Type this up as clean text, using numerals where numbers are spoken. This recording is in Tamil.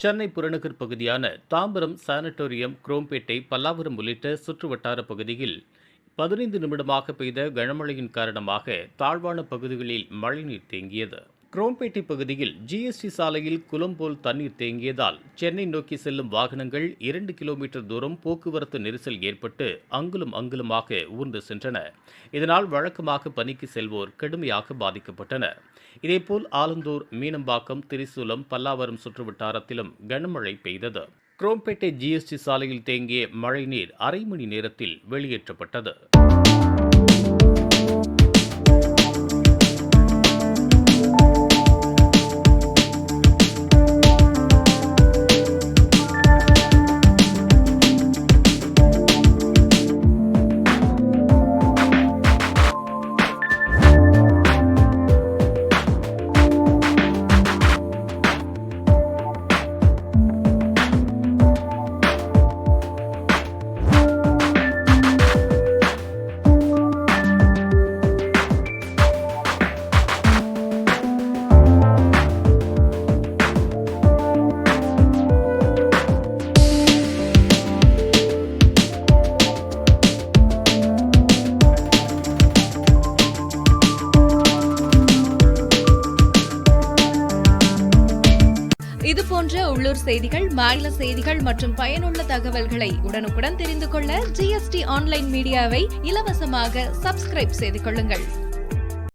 சென்னை புறநகர் பகுதியான தாம்பரம் சானட்டோரியம், குரோம்பேட்டை, பல்லாவரம் உள்ளிட்ட சுற்றுவட்டார பகுதியில் 15 நிமிடமாக பெய்த கனமழையின் காரணமாக தாழ்வான பகுதிகளில் மழைநீர் தேங்கியது. குரோம்பேட்டை பகுதியில் ஜிஎஸ்டி சாலையில் குளம் போல் தண்ணீர் தேங்கியதால் சென்னை நோக்கி செல்லும் வாகனங்கள் 2 கிலோமீட்டர் தூரம் போக்குவரத்து நெரிசல் ஏற்பட்டு அங்குலமாக ஊர்ந்து சென்றன. இதனால் வழக்கமாக பணிக்கு செல்வோர் கடுமையாக பாதிக்கப்பட்டனர். இதேபோல் ஆலந்தூர், மீனம்பாக்கம், திரிசூலம், பல்லாவரம் சுற்றுவட்டாரத்திலும் கனமழை பெய்தது. குரோம்பேட்டை ஜிஎஸ்டி சாலையில் தேங்கிய மழைநீர் அரை மணி நேரத்தில் வெளியேற்றப்பட்டது. இதுபோன்ற உள்ளூர் செய்திகள், மாநில செய்திகள் மற்றும் பயனுள்ள தகவல்களை உடனுக்குடன் தெரிந்து கொள்ள GST ஆன்லைன் மீடியாவை இலவசமாக சப்ஸ்கிரைப் செய்து கொள்ளுங்கள்.